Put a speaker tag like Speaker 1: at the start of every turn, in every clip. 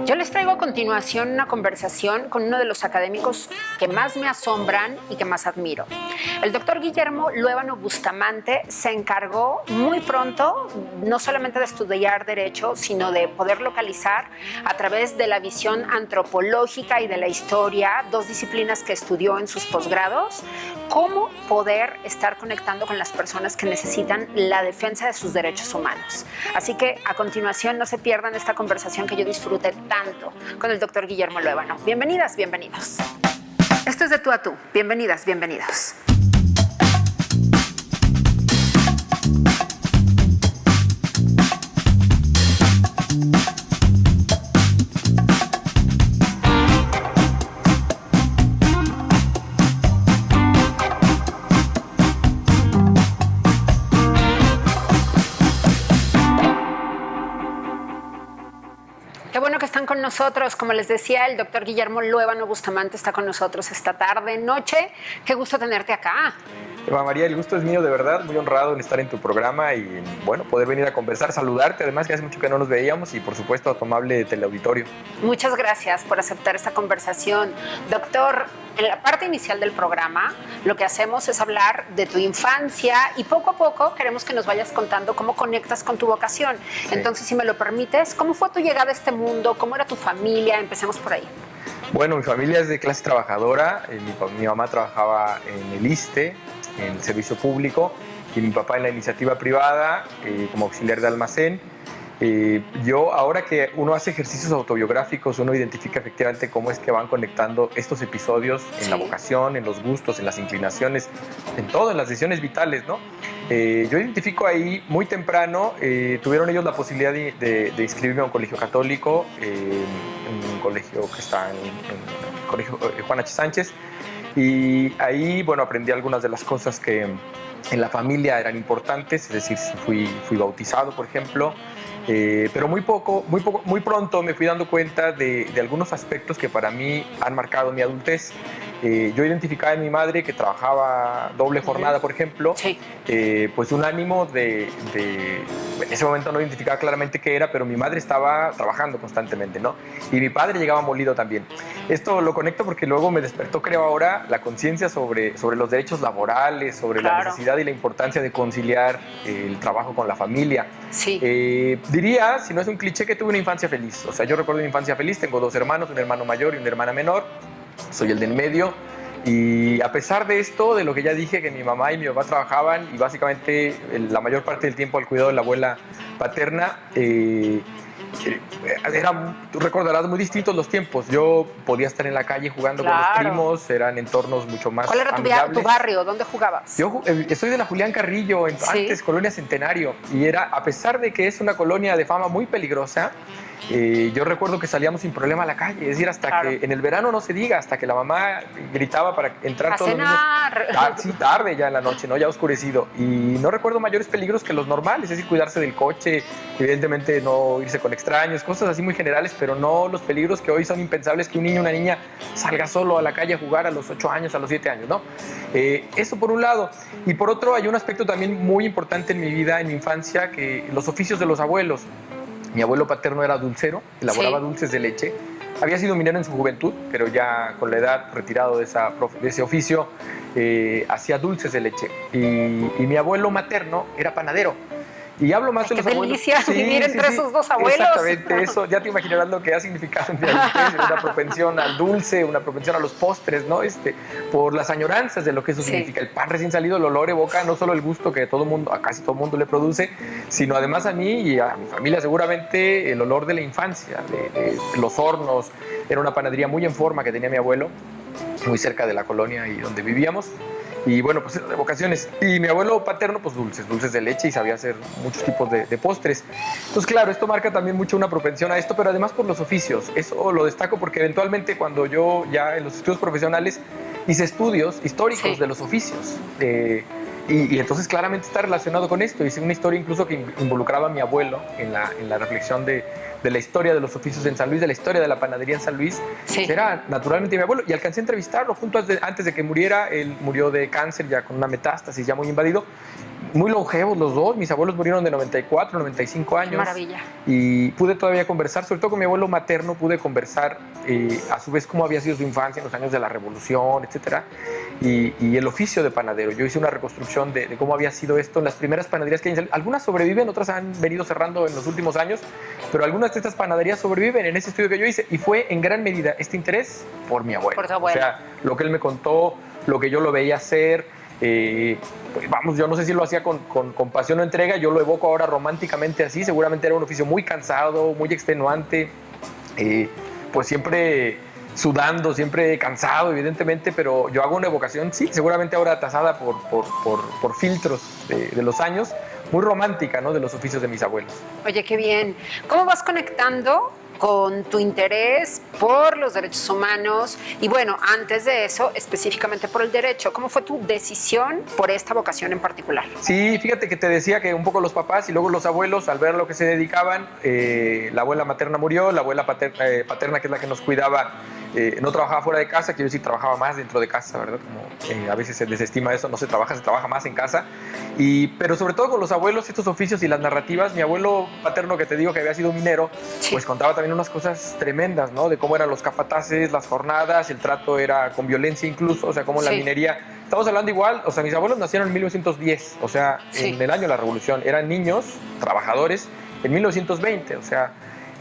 Speaker 1: Yo les traigo a continuación una conversación con uno de los académicos que más me asombran y que más admiro. El doctor Guillermo Luévano Bustamante se encargó muy pronto no solamente de estudiar Derecho, sino de poder localizar a través de la visión antropológica y de la historia, dos disciplinas que estudió en sus posgrados, cómo poder estar conectando con las personas que necesitan la defensa de sus derechos humanos. Así que a continuación no se pierdan esta conversación que yo disfruté tanto con el doctor Guillermo Luévano. Bienvenidas, bienvenidos. Esto es De Tú a Tú. Bienvenidas, bienvenidos. Qué bueno que están con nosotros. Como les decía, el doctor Guillermo Luévano Bustamante está con nosotros esta tarde, noche. Qué gusto tenerte acá.
Speaker 2: Eva María, el gusto es mío, de verdad, muy honrado en estar en tu programa y, bueno, poder venir a conversar, saludarte, además que hace mucho que no nos veíamos y, por supuesto, a tu amable teleauditorio.
Speaker 1: Muchas gracias por aceptar esta conversación. Doctor, en la parte inicial del programa, lo que hacemos es hablar de tu infancia y poco a poco queremos que nos vayas contando cómo conectas con tu vocación. Sí. Entonces, si me lo permites, ¿cómo fue tu llegada a este mundo? ¿Cómo era tu familia? Empecemos por ahí.
Speaker 2: Bueno, mi familia es de clase trabajadora. Mi mamá trabajaba en el ISSSTE, en el servicio público, y mi papá en la iniciativa privada como auxiliar de almacén. Yo, ahora que uno hace ejercicios autobiográficos, uno identifica efectivamente cómo es que van conectando estos episodios en la vocación, en los gustos, en las inclinaciones, en todo, en las decisiones vitales, ¿no? Yo identifico ahí muy temprano, tuvieron ellos la posibilidad de inscribirme a un colegio católico, en un colegio que está en el colegio Juan H. Sánchez, y ahí, bueno, aprendí algunas de las cosas que en la familia eran importantes, es decir, fui bautizado, por ejemplo, pero muy pronto me fui dando cuenta de algunos aspectos que para mí han marcado mi adultez. Yo identificaba en mi madre que trabajaba doble jornada, por ejemplo, sí. Pues un ánimo en ese momento no identificaba claramente qué era, pero mi madre estaba trabajando constantemente, ¿no? Y mi padre llegaba molido también. Esto lo conecto porque luego me despertó, creo ahora, la conciencia sobre los derechos laborales, sobre la necesidad y la importancia de conciliar el trabajo con la familia.
Speaker 1: Sí.
Speaker 2: Diría, si no es un cliché, que tuve una infancia feliz. O sea, yo recuerdo una infancia feliz, tengo dos hermanos, un hermano mayor y una hermana menor. Soy el del medio y a pesar de esto, de lo que ya dije, que mi mamá y mi papá trabajaban y básicamente la mayor parte del tiempo al cuidado de la abuela paterna, tú recordarás, muy distintos los tiempos. Yo podía estar en la calle jugando con los primos, eran entornos mucho más
Speaker 1: ¿Cuál era tu barrio? ¿Dónde jugabas?
Speaker 2: Yo soy de la Julián Carrillo, antes Colonia Centenario, y era, a pesar de que es una colonia de fama muy peligrosa, yo recuerdo que salíamos sin problema a la calle, es decir, hasta que en el verano no se diga, hasta que la mamá gritaba para entrar todos los niños. Sí, tarde ya en la noche, ¿no? Ya oscurecido. Y no recuerdo mayores peligros que los normales, es decir, cuidarse del coche, evidentemente no irse con extraños, cosas así muy generales, pero no los peligros que hoy son impensables, que un niño o una niña salga solo a la calle a jugar a los 8 años, a los 7 años, ¿no? Eso por un lado. Y por otro, hay un aspecto también muy importante en mi vida, en mi infancia, que los oficios de los abuelos. Mi abuelo paterno era dulcero, elaboraba dulces de leche. Había sido minero en su juventud, pero ya con la edad retirado de ese oficio, hacía dulces de leche. Y mi abuelo materno era panadero. Y hablo más de los abuelos. ¡Qué delicia
Speaker 1: vivir entre esos dos abuelos!
Speaker 2: Exactamente, eso. Ya te imaginarás lo que ha significado en mi adultez, una propensión al dulce, una propensión a los postres, ¿no? Por las añoranzas de lo que eso significa. El pan recién salido, el olor evoca no solo el gusto que a casi todo mundo le produce, sino además a mí y a mi familia seguramente el olor de la infancia, de los hornos. Era una panadería muy en forma que tenía mi abuelo, muy cerca de la colonia y donde vivíamos. Y bueno, pues de vocaciones. Y mi abuelo paterno, pues dulces de leche, y sabía hacer muchos tipos de postres. Entonces, claro, esto marca también mucho una propensión a esto, pero además por los oficios. Eso lo destaco porque eventualmente cuando yo ya en los estudios profesionales hice estudios históricos de los oficios. Y entonces claramente está relacionado con esto. Hice una historia incluso que involucraba a mi abuelo en la reflexión de la historia de los oficios en San Luis, de la historia de la panadería en San Luis. Era naturalmente mi abuelo. Y alcancé a entrevistarlo antes de que muriera. Él murió de cáncer, ya con una metástasis, ya muy invadido. muy longevos los dos. Mis abuelos murieron de 94, 95 años.
Speaker 1: Qué maravilla.
Speaker 2: Y pude todavía conversar, sobre todo con mi abuelo materno, pude conversar a su vez cómo había sido su infancia en los años de la Revolución, etcétera, y el oficio de panadero. Yo hice una reconstrucción de cómo había sido esto en las primeras panaderías que hay. Algunas sobreviven, otras han venido cerrando en los últimos años, pero algunas de estas panaderías sobreviven en ese estudio que yo hice, y fue en gran medida este interés por mi abuelo.
Speaker 1: Por tu abuelo.
Speaker 2: O sea, lo que él me contó, lo que yo lo veía hacer. Pues vamos, yo no sé si lo hacía con pasión o entrega, yo lo evoco ahora románticamente así. Seguramente era un oficio muy cansado, muy extenuante, pues siempre sudando, siempre cansado, evidentemente, pero yo hago una evocación, sí, seguramente ahora atasada por filtros de los años, muy romántica, ¿no?, de los oficios de mis abuelos.
Speaker 1: Oye, qué bien. ¿Cómo vas conectando con tu interés por los derechos humanos? Y bueno, antes de eso, específicamente por el derecho, ¿cómo fue tu decisión por esta vocación en particular?
Speaker 2: Sí, fíjate que te decía que un poco los papás y luego los abuelos, al ver lo que se dedicaban, la abuela materna murió, la abuela paterna, que es la que nos cuidaba, no trabajaba fuera de casa, quiero decir, trabajaba más dentro de casa, ¿verdad? Como a veces se desestima eso, no se trabaja más en casa. Pero sobre todo con los abuelos, estos oficios y las narrativas. Mi abuelo paterno, que te digo que había sido minero, sí, pues contaba también unas cosas tremendas, ¿no? De cómo eran los capataces, las jornadas, el trato era con violencia incluso, o sea, cómo la minería. Estamos hablando igual, o sea, mis abuelos nacieron en 1910, o sea, en el año de la Revolución. Eran niños, trabajadores, en 1920, o sea,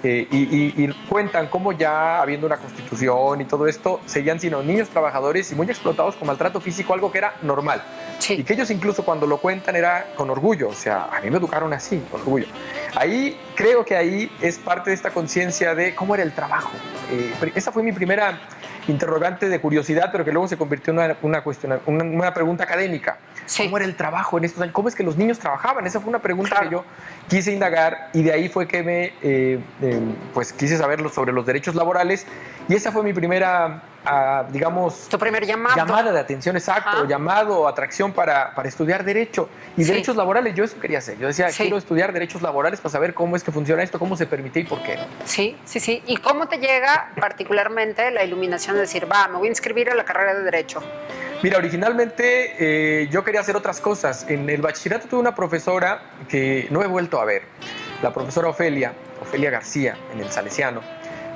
Speaker 2: y cuentan cómo ya habiendo una constitución y todo esto, seguían siendo niños trabajadores y muy explotados con maltrato físico, algo que era normal. Sí. Y que ellos incluso cuando lo cuentan era con orgullo, o sea, a mí me educaron así, con orgullo. Ahí, creo que ahí es parte de esta conciencia de cómo era el trabajo. Esa fue mi primera interrogante de curiosidad, pero que luego se convirtió en una pregunta académica. Sí. ¿Cómo era el trabajo en estos años? ¿Cómo es que los niños trabajaban? Esa fue una pregunta que yo quise indagar, y de ahí fue que pues quise saber sobre los derechos laborales, y esa fue mi primera, digamos...
Speaker 1: Tu primer llamado.
Speaker 2: Llamada de atención, exacto, llamado, atracción para estudiar derecho. Y derechos laborales, yo eso quería hacer. Yo decía, quiero estudiar derechos laborales para saber cómo es que funciona esto, cómo se permite y por qué.
Speaker 1: Sí. ¿Y cómo te llega particularmente la iluminación de decir, me voy a inscribir a la carrera de Derecho?
Speaker 2: Mira, originalmente yo quería hacer otras cosas. En el bachillerato tuve una profesora que no he vuelto a ver, la profesora Ofelia García, en el Salesiano,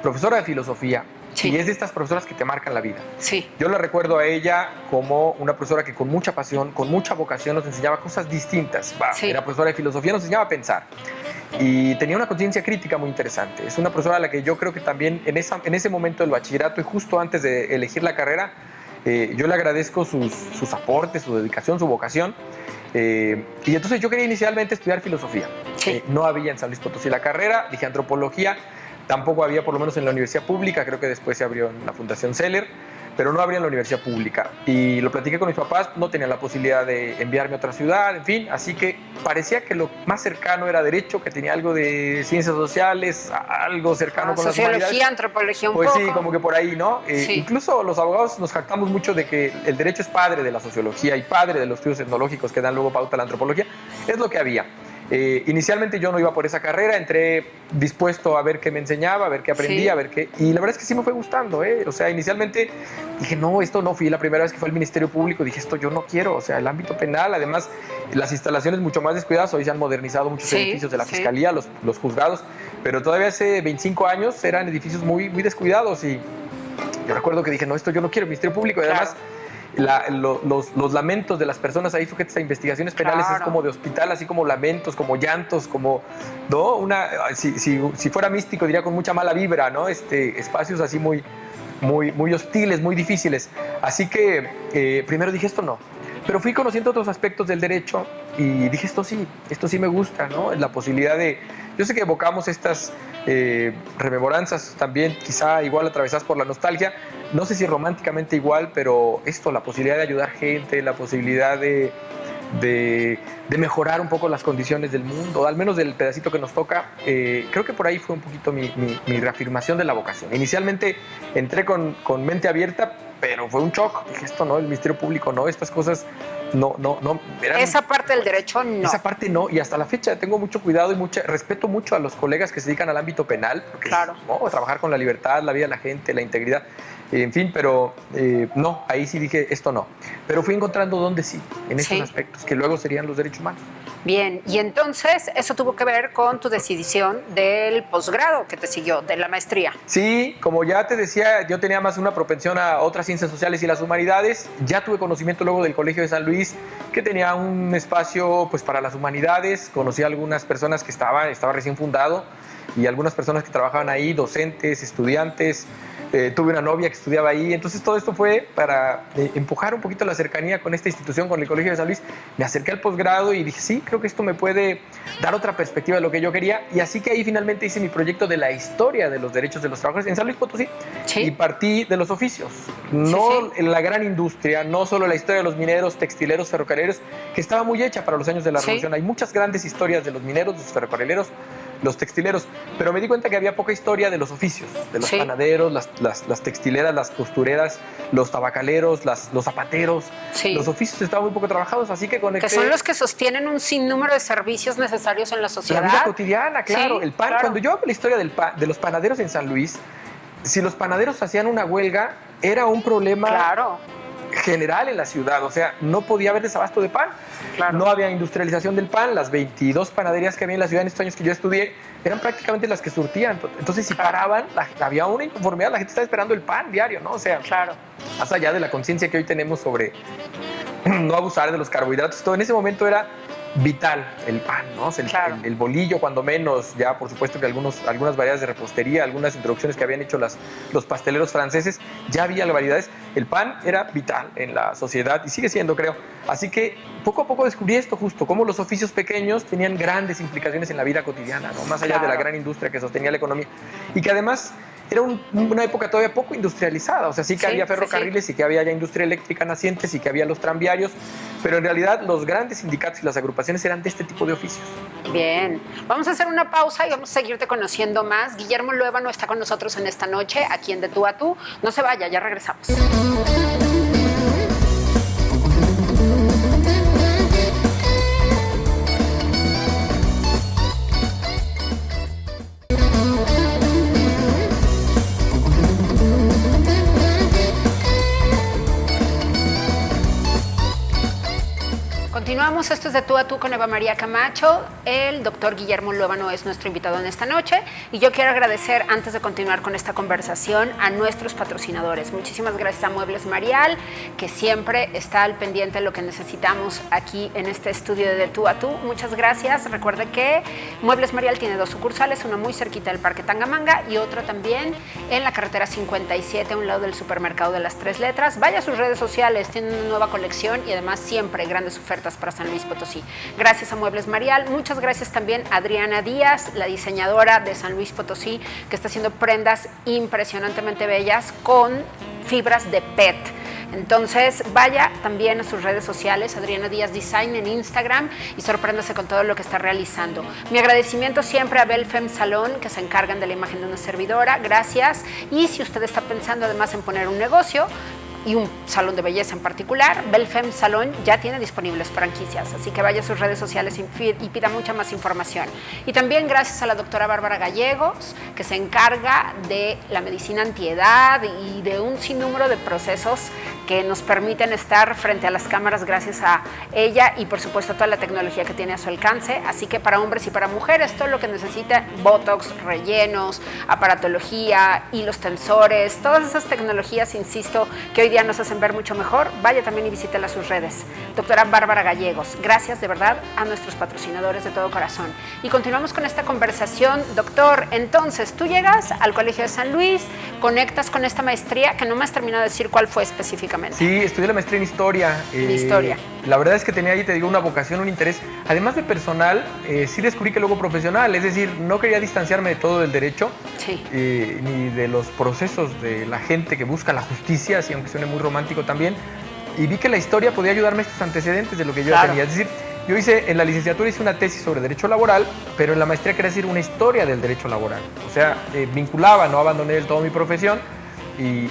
Speaker 2: profesora de filosofía. Sí. Y es de estas profesoras que te marcan la vida. Sí. Yo la recuerdo a ella como una profesora que con mucha pasión, con mucha vocación nos enseñaba cosas distintas. Era profesora de filosofía, nos enseñaba a pensar. Y tenía una conciencia crítica muy interesante. Es una profesora a la que yo creo que también en ese momento del bachillerato y justo antes de elegir la carrera, yo le agradezco sus aportes, su dedicación, su vocación. Y entonces yo quería inicialmente estudiar filosofía. Sí. No había en San Luis Potosí la carrera, dije antropología. Tampoco había, por lo menos en la universidad pública, creo que después se abrió en la Fundación Seller, pero no habría en la universidad pública. Y lo platiqué con mis papás, no tenían la posibilidad de enviarme a otra ciudad, en fin, así que parecía que lo más cercano era Derecho, que tenía algo de Ciencias Sociales, algo cercano con las humanidades.
Speaker 1: Sociología, antropología un
Speaker 2: poco.
Speaker 1: Pues
Speaker 2: sí, como que por ahí, ¿no? Sí. Incluso los abogados nos jactamos mucho de que el Derecho es padre de la Sociología y padre de los estudios etnológicos que dan luego pauta a la antropología. Es lo que había. Inicialmente yo no iba por esa carrera, entré dispuesto a ver qué me enseñaba, a ver qué aprendía, a ver qué... Y la verdad es que sí me fue gustando, O sea, inicialmente dije, no, esto no. Fui la primera vez que fue al Ministerio Público, dije, esto yo no quiero. O sea, el ámbito penal, además, las instalaciones mucho más descuidadas. Hoy se han modernizado muchos edificios de la Fiscalía, los juzgados, pero todavía hace 25 años eran edificios muy, muy descuidados. Y yo recuerdo que dije, no, esto yo no quiero, el Ministerio Público. Y además... los lamentos de las personas ahí sujetas a investigaciones penales es como de hospital, así como lamentos, como llantos, como, ¿no? Si fuera místico diría con mucha mala vibra, ¿no? Espacios así muy hostiles, muy difíciles. Así que primero dije, esto no. Pero fui conociendo otros aspectos del derecho y dije, esto sí me gusta, ¿no? La posibilidad de... Yo sé que evocamos estas rememoranzas también, quizá igual atravesadas por la nostalgia, no sé si románticamente igual, pero la posibilidad de ayudar gente, la posibilidad de mejorar un poco las condiciones del mundo, al menos del pedacito que nos toca, creo que por ahí fue un poquito mi reafirmación de la vocación. Inicialmente entré con mente abierta, pero fue un shock. Dije, esto no, el Ministerio Público no, estas cosas no.
Speaker 1: Esa parte del derecho no.
Speaker 2: Esa parte no, y hasta la fecha tengo mucho cuidado y respeto mucho a los colegas que se dedican al ámbito penal, porque trabajar con la libertad, la vida de la gente, la integridad. En fin, pero no, ahí sí dije, esto no. Pero fui encontrando dónde sí, en estos aspectos, que luego serían los derechos humanos.
Speaker 1: Bien, y entonces eso tuvo que ver con tu decisión del posgrado que te siguió, de la maestría.
Speaker 2: Sí, como ya te decía, yo tenía más una propensión a otras ciencias sociales y las humanidades. Ya tuve conocimiento luego del Colegio de San Luis, que tenía un espacio pues, para las humanidades. Conocí a algunas personas que estaba recién fundado, y algunas personas que trabajaban ahí, docentes, estudiantes. Tuve una novia que estudiaba ahí, entonces todo esto fue para empujar un poquito la cercanía con esta institución, con el Colegio de San Luis. Me acerqué al posgrado y dije, sí, creo que esto me puede dar otra perspectiva de lo que yo quería, y así que ahí finalmente hice mi proyecto de la historia de los derechos de los trabajadores en San Luis Potosí, y partí de los oficios, no la gran industria, no solo la historia de los mineros, textileros, ferrocarrileros, que estaba muy hecha para los años de la Revolución. Hay muchas grandes historias de los mineros, de los ferrocarrileros, los textileros, pero me di cuenta que había poca historia de los oficios, de los panaderos, las textileras, las costureras, los tabacaleros, los zapateros. Los oficios estaban muy poco trabajados, así que conecté.
Speaker 1: Que son los que sostienen un sinnúmero de servicios necesarios en la sociedad.
Speaker 2: La vida cotidiana, claro. El pan. Claro. Cuando yo hablo la historia de los panaderos en San Luis, si los panaderos hacían una huelga, era un problema general en la ciudad. O sea, no podía haber desabasto de pan. No había industrialización del pan. Las 22 panaderías que había en la ciudad en estos años que yo estudié eran prácticamente las que surtían. Entonces, si paraban, había una inconformidad. La gente estaba esperando el pan diario, ¿no? O sea, más allá de la conciencia que hoy tenemos sobre no abusar de los carbohidratos, todo en ese momento era vital el pan, ¿no? O sea, el bolillo, cuando menos, ya por supuesto que algunas variedades de repostería, algunas introducciones que habían hecho los pasteleros franceses, ya había variedades. El pan era vital en la sociedad y sigue siendo, creo. Así que poco a poco descubrí esto justo, cómo los oficios pequeños tenían grandes implicaciones en la vida cotidiana, ¿no? Más allá de la gran industria que sostenía la economía, y que además era una época todavía poco industrializada. O sea, sí que había ferrocarriles, y que había ya industria eléctrica naciente, sí que había los tranviarios, pero en realidad los grandes sindicatos y las agrupaciones eran de este tipo de oficios.
Speaker 1: Bien, vamos a hacer una pausa y vamos a seguirte conociendo más. Guillermo Luébano está con nosotros en esta noche, aquí en De Tú a Tú. No se vaya, ya regresamos. Continuamos, esto es De Tú a Tú con Eva María Camacho. El doctor Guillermo Luébano es nuestro invitado en esta noche, y yo quiero agradecer, antes de continuar con esta conversación, a nuestros patrocinadores. Muchísimas gracias a Muebles Marial, que siempre está al pendiente de lo que necesitamos aquí en este estudio de Tú a Tú. Muchas gracias. Recuerde que Muebles Marial tiene 2 sucursales, una muy cerquita del Parque Tangamanga y otra también en la carretera 57, a un lado del supermercado de las 3 letras. Vaya a sus redes sociales, tienen una nueva colección y además siempre grandes ofertas para San Luis Potosí. Gracias a Muebles Marial. Muchas gracias también a Adriana Díaz, la diseñadora de San Luis Potosí, que está haciendo prendas impresionantemente bellas con fibras de PET. Entonces, vaya también a sus redes sociales, Adriana Díaz Design en Instagram, y sorpréndase con todo lo que está realizando. Mi agradecimiento siempre a Belfem Salón, que se encargan de la imagen de una servidora. Gracias. Y si usted está pensando además en poner un negocio y un salón de belleza en particular, Belfem Salón ya tiene disponibles franquicias, así que vaya a sus redes sociales y pida mucha más información. Y también gracias a la doctora Bárbara Gallegos, que se encarga de la medicina antiedad y de un sinnúmero de procesos que nos permiten estar frente a las cámaras gracias a ella, y por supuesto toda la tecnología que tiene a su alcance. Así que para hombres y para mujeres, todo lo que necesita: botox, rellenos, aparatología, hilos tensores, todas esas tecnologías, insisto, que hoy día nos hacen ver mucho mejor. Vaya también y visítela a sus redes. Doctora Bárbara Gallegos, gracias de verdad a nuestros patrocinadores de todo corazón. Y continuamos con esta conversación. Doctor, entonces tú llegas al Colegio de San Luis, conectas con esta maestría, que no me has terminado de decir cuál fue específicamente.
Speaker 2: Sí, estudié la maestría en Historia.
Speaker 1: Historia.
Speaker 2: La verdad es que tenía ahí, te digo, una vocación, un interés. Además de personal, sí descubrí que luego profesional, es decir, no quería distanciarme de todo el derecho, ni de los procesos de la gente que busca la justicia, así aunque suene muy romántico también, y vi que la historia podía ayudarme a estos antecedentes de lo que yo tenía. Es decir, yo en la licenciatura hice una tesis sobre derecho laboral, pero en la maestría quería decir una historia del derecho laboral. O sea, vinculaba, no abandoné del todo mi profesión,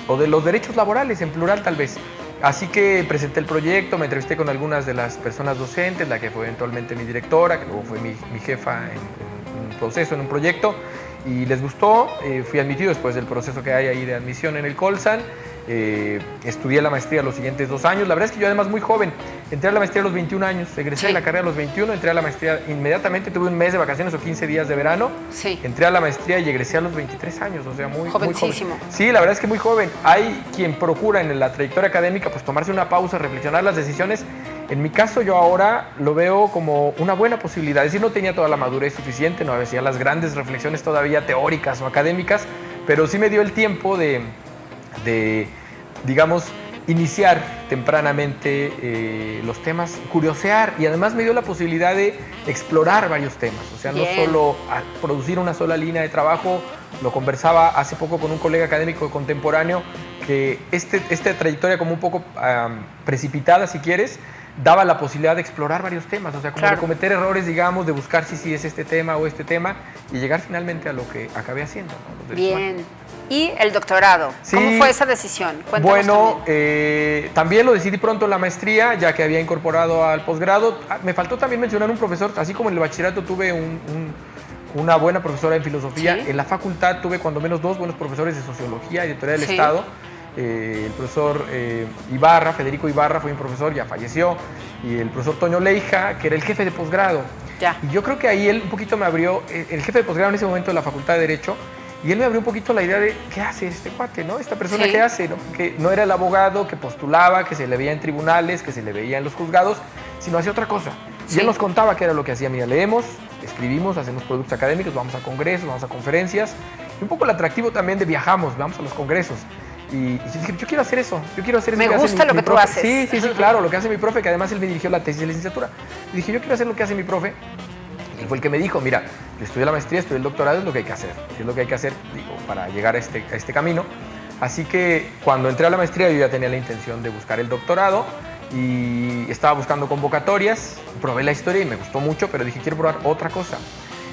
Speaker 2: o de los derechos laborales, en plural tal vez. Así que presenté el proyecto, me entrevisté con algunas de las personas docentes, la que fue eventualmente mi directora, que luego fue mi jefa en un proceso, en un proyecto, y les gustó. Fui admitido después del proceso que hay ahí de admisión en el Colsan, Estudié la maestría los siguientes 2 años. La verdad es que yo además muy joven, entré a la maestría a los 21 años, egresé de la carrera a los 21, entré a la maestría inmediatamente, tuve un mes de vacaciones o 15 días de verano, entré a la maestría y egresé a los 23 años, o sea, muy joven. Sí, la verdad es que muy joven. Hay quien procura en la trayectoria académica pues tomarse una pausa, reflexionar las decisiones. En mi caso yo ahora lo veo como una buena posibilidad, es decir, no tenía toda la madurez suficiente, no hacía las grandes reflexiones todavía teóricas o académicas, pero sí me dio el tiempo de digamos, iniciar tempranamente los temas, curiosear, y además me dio la posibilidad de explorar varios temas, o sea, no solo producir una sola línea de trabajo. Lo conversaba hace poco con un colega académico contemporáneo que esta trayectoria como un poco precipitada, si quieres, daba la posibilidad de explorar varios temas, o sea, como de cometer errores, digamos, de buscar si es este tema o este tema, y llegar finalmente a lo que acabé haciendo, ¿no?
Speaker 1: Bien. Y el doctorado, ¿cómo fue esa decisión? Cuéntanos. Bueno,
Speaker 2: también lo decidí pronto en la maestría, ya que había incorporado al posgrado. Me faltó también mencionar un profesor, así como en el bachillerato tuve una buena profesora en filosofía, en la facultad tuve cuando menos 2 buenos profesores de sociología y de teoría del Estado. El profesor Ibarra, Federico Ibarra, fue mi profesor, ya falleció, y el profesor Toño Leija, que era el jefe de posgrado. Y yo creo que ahí él un poquito me abrió, el jefe de posgrado en ese momento de la Facultad de Derecho, y él me abrió un poquito la idea de qué hace este cuate, ¿no? Esta persona, ¿qué hace? ¿No? Que no era el abogado que postulaba, que se le veía en tribunales, que se le veía en los juzgados, sino hacía otra cosa. Y él nos contaba qué era lo que hacía. Mira, leemos, escribimos, hacemos productos académicos, vamos a congresos, vamos a conferencias. Y un poco el atractivo también de viajamos, vamos a los congresos. Y yo dije, yo quiero hacer eso, yo quiero hacer eso.
Speaker 1: Me gusta lo que tú haces.
Speaker 2: Sí, claro, lo que hace mi profe, que además él me dirigió la tesis de licenciatura. Y dije, yo quiero hacer lo que hace mi profe. Y fue el que me dijo, mira, estudié la maestría, estudié el doctorado, es lo que hay que hacer. Es lo que hay que hacer, digo, para llegar a este camino. Así que cuando entré a la maestría yo ya tenía la intención de buscar el doctorado y estaba buscando convocatorias, probé la historia y me gustó mucho, pero dije, quiero probar otra cosa.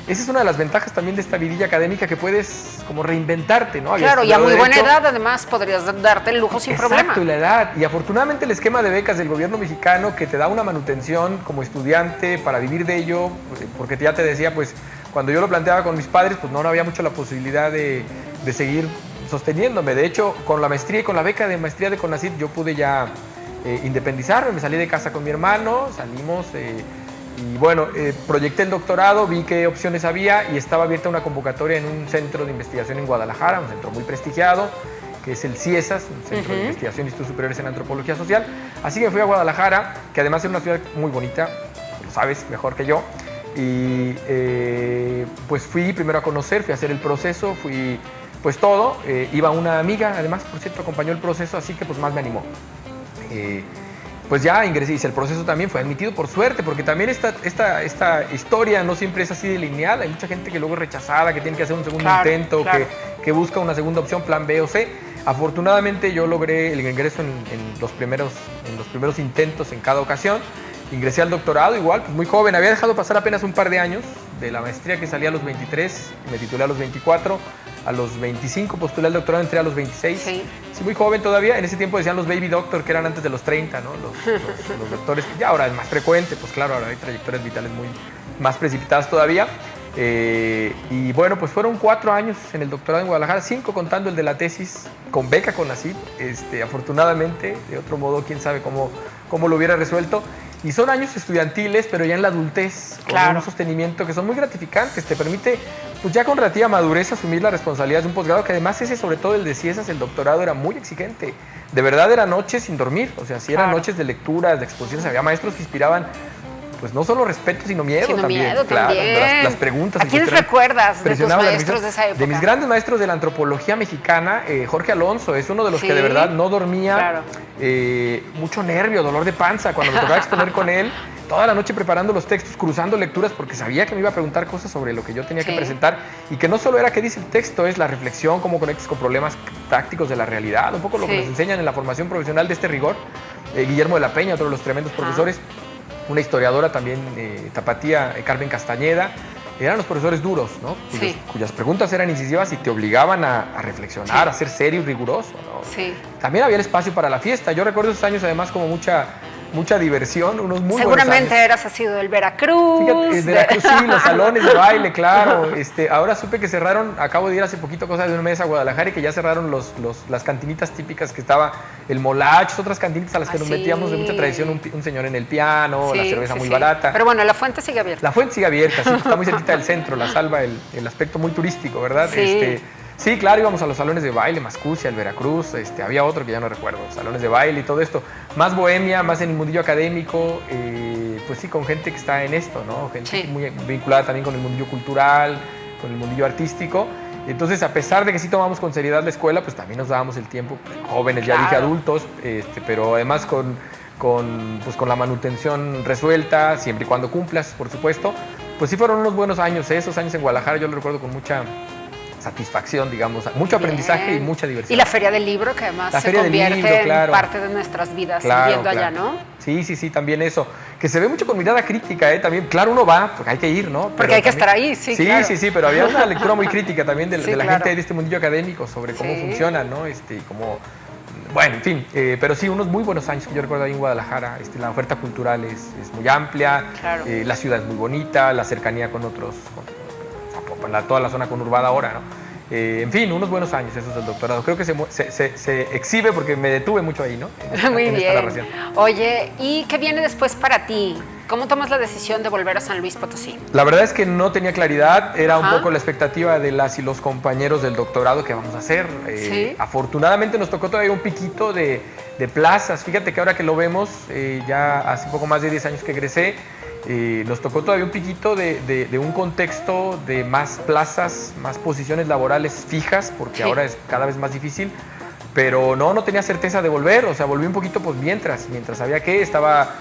Speaker 2: Esa es una de las ventajas también de esta vidilla académica, que puedes como reinventarte, ¿no?
Speaker 1: Claro, y a muy buena edad además podrías darte el lujo sin problema.
Speaker 2: Exacto, y la edad. Y afortunadamente el esquema de becas del gobierno mexicano, que te da una manutención como estudiante para vivir de ello, porque ya te decía, pues cuando yo lo planteaba con mis padres, pues no había mucho la posibilidad de seguir sosteniéndome. De hecho, con la maestría y con la beca de maestría de CONACYT yo pude ya independizarme, me salí de casa con mi hermano, salimos... Y bueno, proyecté el doctorado, vi qué opciones había y estaba abierta una convocatoria en un centro de investigación en Guadalajara, un centro muy prestigiado, que es el CIESAS, un centro de investigación y estudios superiores en antropología social. Así que me fui a Guadalajara, que además es una ciudad muy bonita, lo sabes mejor que yo. Y pues fui primero a conocer, fui a hacer el proceso, fui pues todo. Iba una amiga, además, por cierto, acompañó el proceso, así que pues más me animó. Pues ya ingresé, hice el proceso también, fue admitido por suerte, porque también esta historia no siempre es así de lineal. Hay mucha gente que luego es rechazada, que tiene que hacer un segundo intento, que busca una segunda opción, plan B o C. Afortunadamente yo logré el ingreso en los primeros intentos en cada ocasión. Ingresé al doctorado igual, pues muy joven, había dejado pasar apenas un par de años de la maestría, que salí a los 23, me titulé a los 24, a los 25 postulé al doctorado, entré a los 26. Sí, muy joven todavía. En ese tiempo decían los baby doctor, que eran antes de los 30, ¿no? Los doctores, que ya ahora es más frecuente, pues claro, ahora hay trayectorias vitales muy más precipitadas todavía. Y bueno, pues fueron 4 años en el doctorado en Guadalajara, 5 contando el de la tesis, con beca CONACYT, afortunadamente. De otro modo, quién sabe cómo lo hubiera resuelto. Y son años estudiantiles, pero ya en la adultez, con un sostenimiento que son muy gratificantes. Te permite, pues ya con relativa madurez, asumir la responsabilidad de un posgrado, que además ese, sobre todo el de CIESAS, el doctorado, era muy exigente. De verdad, eran noches sin dormir. O sea, sí eran noches de lecturas, de exposiciones. Había maestros que inspiraban, pues no solo respeto, sino miedo también. Claro, las preguntas.
Speaker 1: ¿A quiénes recuerdas de tus maestros de esa época?
Speaker 2: De mis grandes maestros de la antropología mexicana, Jorge Alonso es uno de los que de verdad no dormía. Mucho nervio, dolor de panza cuando me tocaba exponer con él. Toda la noche preparando los textos, cruzando lecturas, porque sabía que me iba a preguntar cosas sobre lo que yo tenía que presentar, y que no solo era qué dice el texto, es la reflexión, cómo conectas con problemas prácticos de la realidad, un poco lo que nos enseñan en la formación profesional de este rigor. Guillermo de la Peña, otro de los tremendos profesores, una historiadora también, tapatía, Carmen Castañeda. Eran los profesores duros, ¿no? Cuyas preguntas eran incisivas y te obligaban a reflexionar, a ser serio y riguroso, ¿no? También había el espacio para la fiesta. Yo recuerdo esos años además como mucha mucha diversión, unos muy buenos
Speaker 1: Seguramente
Speaker 2: años.
Speaker 1: eras así del Veracruz.
Speaker 2: Fíjate, de Veracruz, sí, los salones de baile, claro. Ahora supe que cerraron, acabo de ir hace poquito, cosas de un mes a Guadalajara, y que ya cerraron las cantinitas típicas que estaba el Molach, otras cantinitas a las que nos metíamos de mucha tradición, un señor en el piano, la cerveza muy barata.
Speaker 1: Pero bueno, la fuente sigue abierta.
Speaker 2: La fuente sigue abierta, sí, está muy cerquita del centro, la salva el aspecto muy turístico, ¿verdad?
Speaker 1: Sí.
Speaker 2: Sí, claro, íbamos a los salones de baile, Mascucia, el Veracruz, había otro que ya no recuerdo, salones de baile y todo esto. Más bohemia, más en el mundillo académico, pues sí, con gente que está en esto, ¿no? Gente muy vinculada también con el mundillo cultural, con el mundillo artístico. Entonces, a pesar de que sí tomamos con seriedad la escuela, pues también nos dábamos el tiempo, jóvenes, ya dije adultos, pero además con la manutención resuelta, siempre y cuando cumplas, por supuesto. Pues sí fueron unos buenos años, esos años en Guadalajara, yo lo recuerdo con mucha satisfacción, digamos, mucho aprendizaje y mucha diversión.
Speaker 1: Y la Feria del Libro, que además se convierte en parte de nuestras vidas viviendo allá, ¿no?
Speaker 2: Sí, también eso. Que se ve mucho con mirada crítica, también. Claro, uno va, porque hay que ir, ¿no?
Speaker 1: Porque hay que estar ahí, sí, claro.
Speaker 2: Sí, pero había una lectura muy crítica también de la gente de este mundillo académico sobre cómo funciona, ¿no? Y cómo... Bueno, en fin, pero sí, unos muy buenos años que yo recuerdo ahí en Guadalajara. La oferta cultural es muy amplia, la ciudad es muy bonita, la cercanía con otros... toda la zona conurbada ahora, ¿no? En fin, unos buenos años esos del doctorado. Creo que se exhibe porque me detuve mucho ahí, ¿no?
Speaker 1: Muy bien. Oye, ¿y qué viene después para ti? ¿Cómo tomas la decisión de volver a San Luis Potosí?
Speaker 2: La verdad es que no tenía claridad, era un poco la expectativa de las y los compañeros del doctorado que vamos a hacer. Afortunadamente nos tocó todavía un piquito de plazas. Fíjate que ahora que lo vemos, ya hace poco más de 10 años que egresé, nos tocó todavía un piquito de un contexto de más plazas, más posiciones laborales fijas, porque ahora es cada vez más difícil, pero no tenía certeza de volver, o sea, volví un poquito pues mientras sabía que estaba,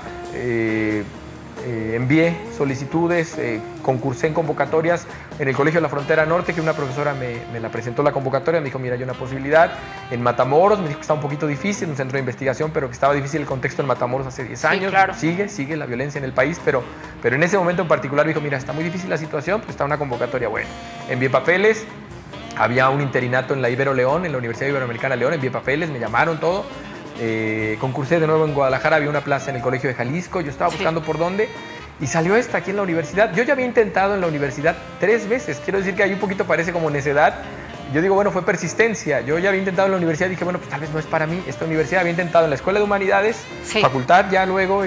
Speaker 2: envié solicitudes, concursé en convocatorias en el Colegio de la Frontera Norte, que una profesora me la presentó la convocatoria, me dijo, mira, hay una posibilidad. En Matamoros, me dijo que estaba un poquito difícil, un centro de investigación, pero que estaba difícil el contexto en Matamoros hace 10 años.
Speaker 1: Claro.
Speaker 2: Sigue la violencia en el país, pero en ese momento en particular me dijo, mira, está muy difícil la situación, pues está una convocatoria. Bueno, envié papeles, había un interinato en la Ibero León, en la Universidad Iberoamericana León, envié papeles, me llamaron, todo. Concursé de nuevo en Guadalajara, había una plaza en el Colegio de Jalisco, yo estaba buscando por dónde, y salió esta aquí en la universidad. Yo ya había intentado en la universidad 3 veces, quiero decir que ahí un poquito parece como necedad. Yo digo, bueno, fue persistencia. Yo ya había intentado en la universidad y dije, bueno, pues tal vez no es para mí esta universidad. Había intentado en la Escuela de Humanidades, facultad ya luego,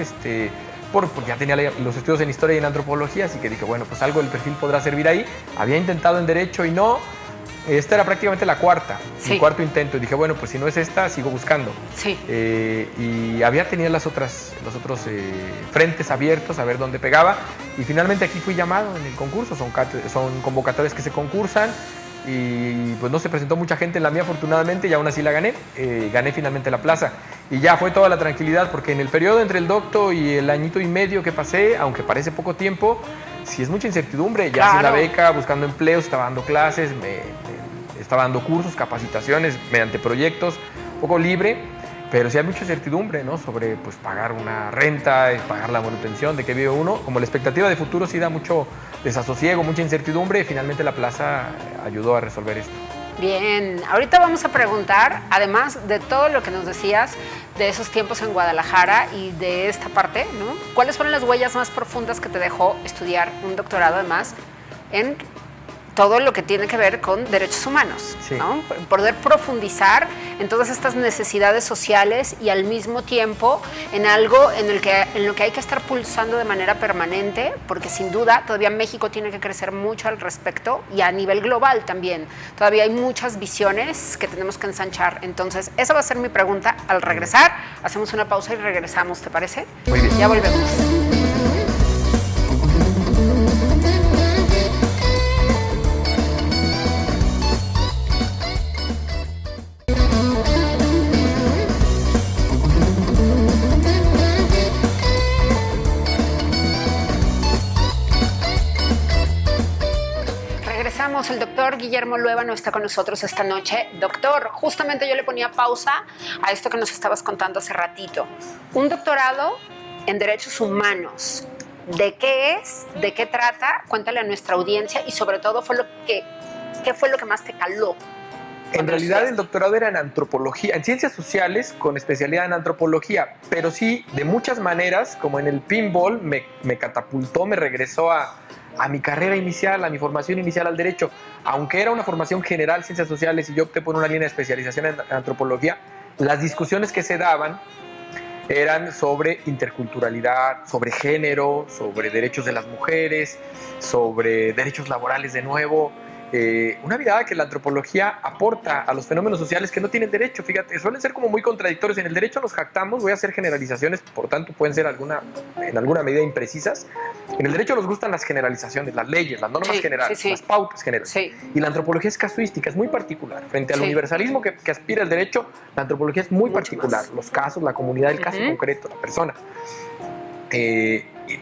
Speaker 2: porque ya tenía los estudios en Historia y en Antropología, así que dije, bueno, pues algo del perfil podrá servir ahí. Había intentado en Derecho y no. Esta era prácticamente la cuarta, mi cuarto intento. Y dije, bueno, pues si no es esta, sigo buscando. Y había tenido los otros frentes abiertos a ver dónde pegaba. Y finalmente aquí fui llamado en el concurso. Son convocatorias que se concursan. Y pues no se presentó mucha gente en la mía, afortunadamente, y aún así la gané. Gané finalmente la plaza. Y ya fue toda la tranquilidad, porque en el periodo entre el docto y el añito y medio que pasé, aunque parece poco tiempo, sí es mucha incertidumbre. Ya sin la beca, buscando empleos, estaba dando clases, estaba dando cursos, capacitaciones mediante proyectos, un poco libre, pero sí hay mucha incertidumbre, ¿no? Sobre pues pagar una renta, pagar la manutención, de qué vive uno. Como la expectativa de futuro sí da mucho desasosiego, mucha incertidumbre, y finalmente la plaza ayudó a resolver esto.
Speaker 1: Bien, ahorita vamos a preguntar, además de todo lo que nos decías de esos tiempos en Guadalajara y de esta parte, ¿no? ¿Cuáles fueron las huellas más profundas que te dejó estudiar un doctorado, además, en todo lo que tiene que ver con derechos humanos, ¿no? Poder profundizar en todas estas necesidades sociales y al mismo tiempo en algo en lo que hay que estar pulsando de manera permanente, porque sin duda todavía México tiene que crecer mucho al respecto, y a nivel global también. Todavía hay muchas visiones que tenemos que ensanchar. Entonces, esa va a ser mi pregunta al regresar. Hacemos una pausa y regresamos, ¿te parece?
Speaker 2: Muy bien.
Speaker 1: Ya volvemos. El doctor Guillermo Luevano está con nosotros esta noche. Doctor, justamente yo le ponía pausa a esto que nos estabas contando hace ratito. Un doctorado en derechos humanos. ¿De qué es? ¿De qué trata? Cuéntale a nuestra audiencia y sobre todo, ¿qué fue lo que más te caló?
Speaker 2: En realidad el doctorado era en antropología, en ciencias sociales con especialidad en antropología, pero sí, de muchas maneras, como en el pinball, me catapultó, me regresó a mi carrera inicial, a mi formación inicial al derecho. Aunque era una formación general, ciencias sociales, y yo opté por una línea de especialización en antropología, las discusiones que se daban eran sobre interculturalidad, sobre género, sobre derechos de las mujeres, sobre derechos laborales de nuevo. Una mirada que la antropología aporta a los fenómenos sociales que no tienen derecho. Fíjate, suelen ser como muy contradictorios. En el derecho nos jactamos, voy a hacer generalizaciones, por tanto pueden ser en alguna medida imprecisas. En el derecho nos gustan las generalizaciones, las leyes, las normas generales, las pautas generales. Y la antropología es casuística, es muy particular. Frente al universalismo que aspira el derecho, la antropología es muy particular. Los casos, la comunidad, el caso concreto, la persona.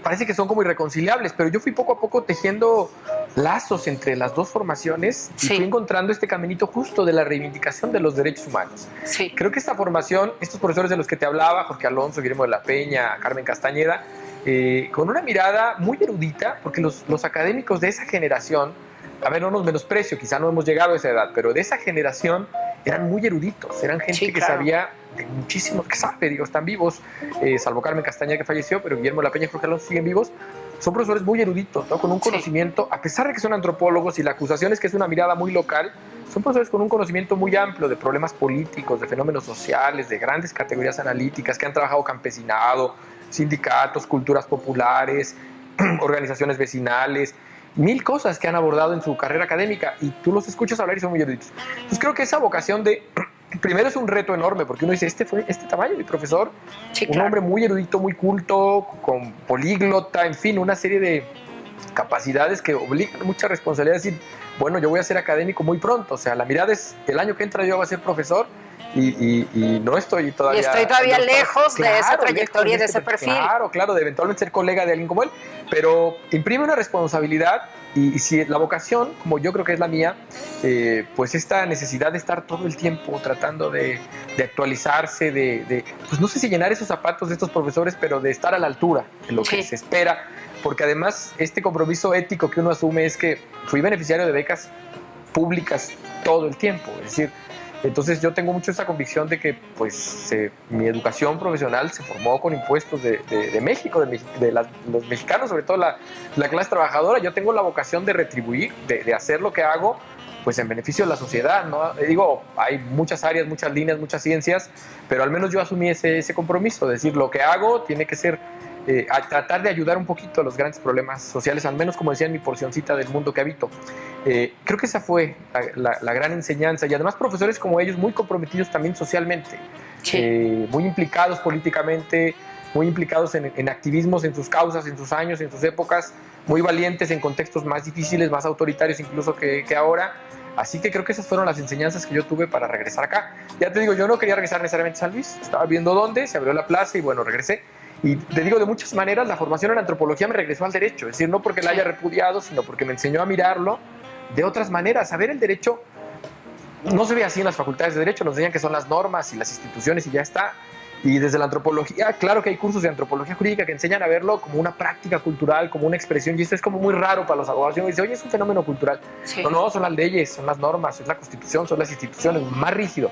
Speaker 2: Parece que son como irreconciliables, pero yo fui poco a poco tejiendo lazos entre las dos formaciones y fui encontrando este caminito justo de la reivindicación de los derechos humanos. Creo que esta formación, estos profesores de los que te hablaba, Jorge Alonso, Guillermo de la Peña, Carmen Castañeda, con una mirada muy erudita, porque los académicos de esa generación, a ver, no nos menosprecio, quizá no hemos llegado a esa edad, pero de esa generación eran muy eruditos, eran gente que sabía de muchísimo, que sabe, digo, están vivos, salvo Carmen Castañeda que falleció, pero Guillermo de la Peña y Jorge Alonso siguen vivos. Son profesores muy eruditos, ¿no? Con un conocimiento, a pesar de que son antropólogos y la acusación es que es una mirada muy local, son profesores con un conocimiento muy amplio de problemas políticos, de fenómenos sociales, de grandes categorías analíticas, que han trabajado campesinado, sindicatos, culturas populares, organizaciones vecinales, mil cosas que han abordado en su carrera académica, y tú los escuchas hablar y son muy eruditos. Entonces creo que esa vocación de... Primero es un reto enorme, porque uno dice, este tamaño de profesor, un hombre muy erudito, muy culto, con políglota, en fin, una serie de capacidades que obligan mucha responsabilidad. Decir, bueno, yo voy a ser académico muy pronto, o sea, la mirada es, el año que entra yo voy a ser profesor, y no estoy todavía...
Speaker 1: Y estoy todavía lejos de esa trayectoria y de ese perfil.
Speaker 2: Claro, de eventualmente ser colega de alguien como él, pero imprime una responsabilidad, y si la vocación, como yo creo que es la mía, pues esta necesidad de estar todo el tiempo tratando de actualizarse, pues no sé si llenar esos zapatos de estos profesores, pero de estar a la altura de lo que se espera, porque además este compromiso ético que uno asume es que fui beneficiario de becas públicas todo el tiempo, es decir, entonces yo tengo mucho esa convicción de que pues mi educación profesional se formó con impuestos de México, de los mexicanos, sobre todo la clase trabajadora. Yo tengo la vocación de retribuir, de hacer lo que hago pues en beneficio de la sociedad, ¿no? Digo, hay muchas áreas, muchas líneas, muchas ciencias, pero al menos yo asumí ese compromiso, de decir, lo que hago tiene que ser a tratar de ayudar un poquito a los grandes problemas sociales, al menos como decía en mi porcioncita del mundo que habito. Creo que esa fue la gran enseñanza, y además profesores como ellos muy comprometidos también socialmente, muy implicados políticamente, muy implicados en activismos, en sus causas, en sus años, en sus épocas, muy valientes en contextos más difíciles, más autoritarios incluso que ahora. Así que creo que esas fueron las enseñanzas que yo tuve para regresar acá. Ya te digo, yo no quería regresar necesariamente a San Luis, estaba viendo dónde, se abrió la plaza y bueno, regresé. Y te digo, de muchas maneras, la formación en antropología me regresó al derecho. Es decir, no porque la haya repudiado, sino porque me enseñó a mirarlo de otras maneras. A ver, el derecho no se ve así en las facultades de derecho. Nos enseñan que son las normas y las instituciones y ya está. Y desde la antropología, claro que hay cursos de antropología jurídica que enseñan a verlo como una práctica cultural, como una expresión. Y esto es como muy raro para los abogados. Y uno dice, oye, es un fenómeno cultural. No, son las leyes, son las normas, es la constitución, son las instituciones, más rígido.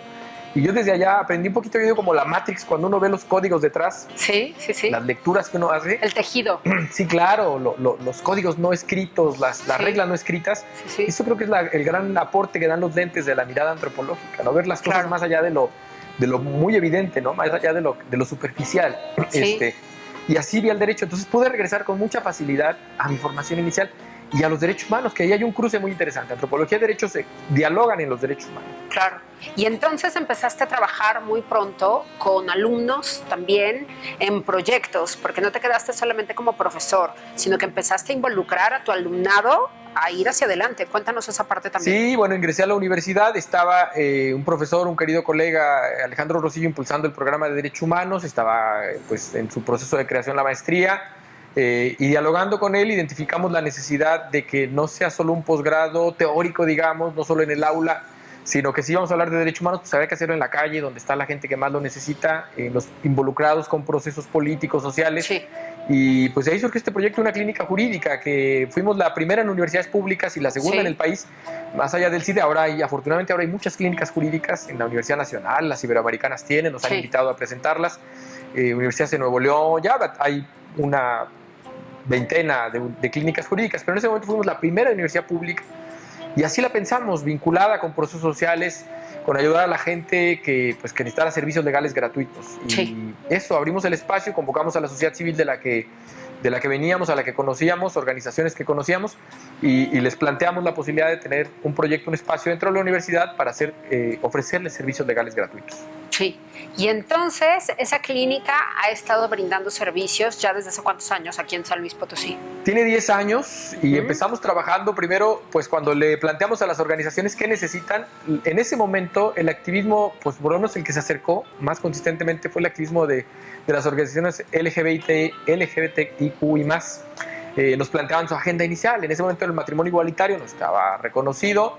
Speaker 2: Y yo desde allá aprendí un poquito, yo digo, como la Matrix, cuando uno ve los códigos detrás. Las lecturas que uno hace.
Speaker 1: El tejido.
Speaker 2: Sí, claro, los códigos no escritos, las reglas no escritas. Eso creo que es el gran aporte que dan los lentes de la mirada antropológica, ¿no? Ver las cosas más allá de lo muy evidente, ¿no? Más allá de lo superficial. Y así vi al derecho. Entonces pude regresar con mucha facilidad a mi formación inicial y a los derechos humanos, que ahí hay un cruce muy interesante. Antropología y derecho se dialogan en los derechos humanos.
Speaker 1: Claro. Y entonces empezaste a trabajar muy pronto con alumnos también en proyectos, porque no te quedaste solamente como profesor, sino que empezaste a involucrar a tu alumnado a ir hacia adelante. Cuéntanos esa parte también. Sí,
Speaker 2: bueno, ingresé a la universidad, estaba un profesor, un querido colega, Alejandro Rosillo, impulsando el programa de Derechos Humanos, estaba pues en su proceso de creación la maestría, y dialogando con él identificamos la necesidad de que no sea solo un posgrado teórico, digamos, no solo en el aula, sino que si vamos a hablar de derechos humanos, pues habría que hacerlo en la calle, donde está la gente que más lo necesita, los involucrados con procesos políticos, sociales.
Speaker 1: Sí.
Speaker 2: Y pues de ahí surgió este proyecto, una clínica jurídica, que fuimos la primera en universidades públicas y la segunda en el país, más allá del CIDE. Afortunadamente ahora hay muchas clínicas jurídicas en la Universidad Nacional, las iberoamericanas tienen, nos han invitado a presentarlas. Universidades de Nuevo León, ya hay una veintena de clínicas jurídicas, pero en ese momento fuimos la primera universidad pública y así la pensamos, vinculada con procesos sociales, con ayudar a la gente que necesitara servicios legales gratuitos. Y eso, abrimos el espacio, convocamos a la sociedad civil de la que veníamos, a la que conocíamos, organizaciones que conocíamos, y les planteamos la posibilidad de tener un proyecto, un espacio dentro de la universidad para ofrecerles servicios legales gratuitos.
Speaker 1: Sí, y entonces esa clínica ha estado brindando servicios ya desde hace cuántos años aquí en San Luis Potosí.
Speaker 2: Tiene 10 años y empezamos trabajando primero, pues cuando le planteamos a las organizaciones qué necesitan. En ese momento el activismo, pues por lo menos el que se acercó más consistentemente fue el activismo de las organizaciones LGBTIQ y más. Nos planteaban su agenda inicial. En ese momento el matrimonio igualitario no estaba reconocido.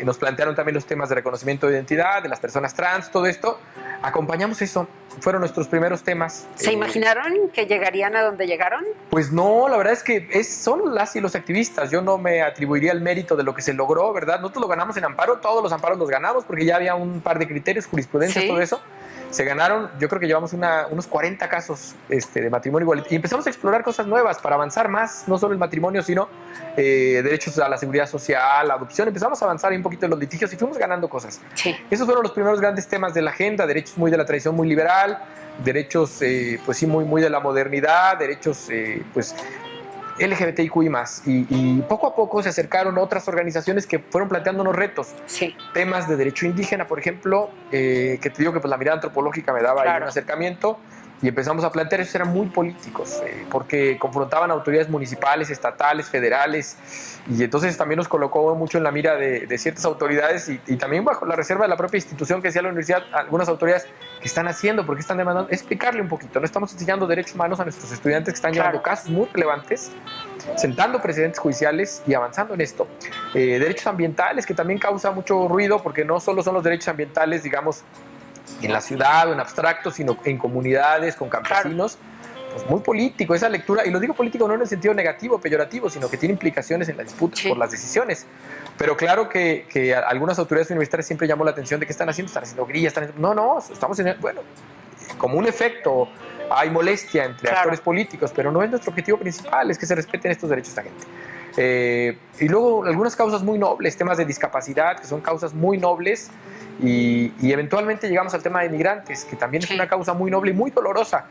Speaker 2: Nos plantearon también los temas de reconocimiento de identidad, de las personas trans, todo esto. Acompañamos eso, fueron nuestros primeros temas.
Speaker 1: ¿Se imaginaron que llegarían a donde llegaron?
Speaker 2: Pues no, la verdad es que son las y los activistas. Yo no me atribuiría el mérito de lo que se logró, ¿verdad? Nosotros lo ganamos en amparo, todos los amparos los ganamos porque ya había un par de criterios, jurisprudencias, todo eso. Se ganaron, yo creo que llevamos unos 40 casos de matrimonio igualitario. Y empezamos a explorar cosas nuevas para avanzar más, no solo el matrimonio, sino derechos a la seguridad social, la adopción. Empezamos a avanzar un poquito en los litigios y fuimos ganando cosas. Sí. Esos fueron los primeros grandes temas de la agenda, derechos muy de la tradición muy liberal, derechos pues sí muy de la modernidad, derechos pues LGBTIQ y más. Y poco a poco se acercaron otras organizaciones que fueron planteándonos retos. Sí. Temas de derecho indígena, por ejemplo, que te digo que pues, la mirada antropológica me daba ahí un acercamiento. Y empezamos a plantear, esos eran muy políticos, porque confrontaban autoridades municipales, estatales, federales, y entonces también nos colocó mucho en la mira de ciertas autoridades y también bajo la reserva de la propia institución que decía la universidad, algunas autoridades que están haciendo, porque están demandando, explicarle un poquito. No estamos enseñando derechos humanos a nuestros estudiantes que están llevando casos muy relevantes, sentando precedentes judiciales y avanzando en esto. Derechos ambientales, que también causa mucho ruido, porque no solo son los derechos ambientales, digamos, en la ciudad o en abstracto, sino en comunidades, con campesinos, pues muy político esa lectura, y lo digo político no en el sentido negativo, peyorativo, sino que tiene implicaciones en la disputa por las decisiones. Pero claro que algunas autoridades universitarias siempre llamó la atención de qué están haciendo grillas, no, estamos en, bueno, como un efecto, hay molestia entre actores políticos, pero no es nuestro objetivo principal, es que se respeten estos derechos de esta gente. Y luego algunas causas muy nobles, temas de discapacidad, que son causas muy nobles, y eventualmente llegamos al tema de migrantes, que también es una causa muy noble y muy dolorosa.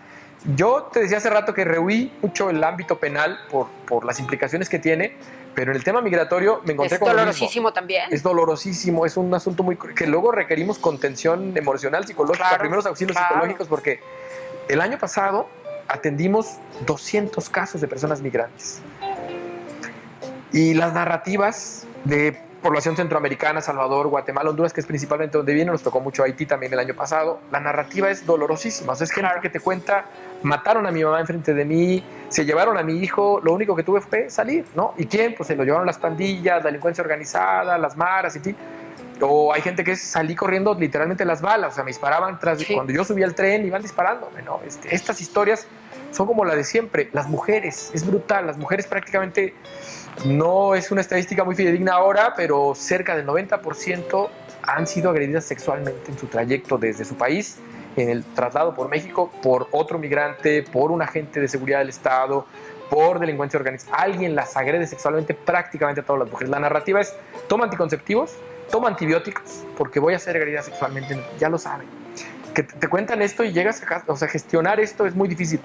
Speaker 2: Yo te decía hace rato que rehuí mucho el ámbito penal por las implicaciones que tiene, pero en el tema migratorio me encontré con lo mismo.
Speaker 1: Es dolorosísimo también.
Speaker 2: Es dolorosísimo, es un asunto que luego requerimos contención emocional, psicológica, primeros auxilios psicológicos, porque el año pasado atendimos 200 casos de personas migrantes. Y las narrativas de población centroamericana, Salvador, Guatemala, Honduras, que es principalmente donde viene, nos tocó mucho Haití también el año pasado, la narrativa es dolorosísima. O sea, es gente que te cuenta, mataron a mi mamá enfrente de mí, se llevaron a mi hijo, lo único que tuve fue salir, ¿no? ¿Y quién? Pues se lo llevaron las pandillas, la delincuencia organizada, las maras, en fin. O hay gente que salí corriendo literalmente las balas, o sea, me disparaban cuando yo subía al tren, iban disparándome, ¿no? Estas historias son como la de siempre. Las mujeres, es brutal, las mujeres prácticamente, no es una estadística muy fidedigna ahora, pero cerca del 90% han sido agredidas sexualmente en su trayecto desde su país, en el traslado por México, por otro migrante, por un agente de seguridad del Estado, por delincuencia organizada. Alguien las agrede sexualmente prácticamente a todas las mujeres. La narrativa es, toma anticonceptivos, toma antibióticos, porque voy a ser agredida sexualmente. Ya lo saben. Que te cuentan esto y llegas a, o sea, gestionar esto es muy difícil,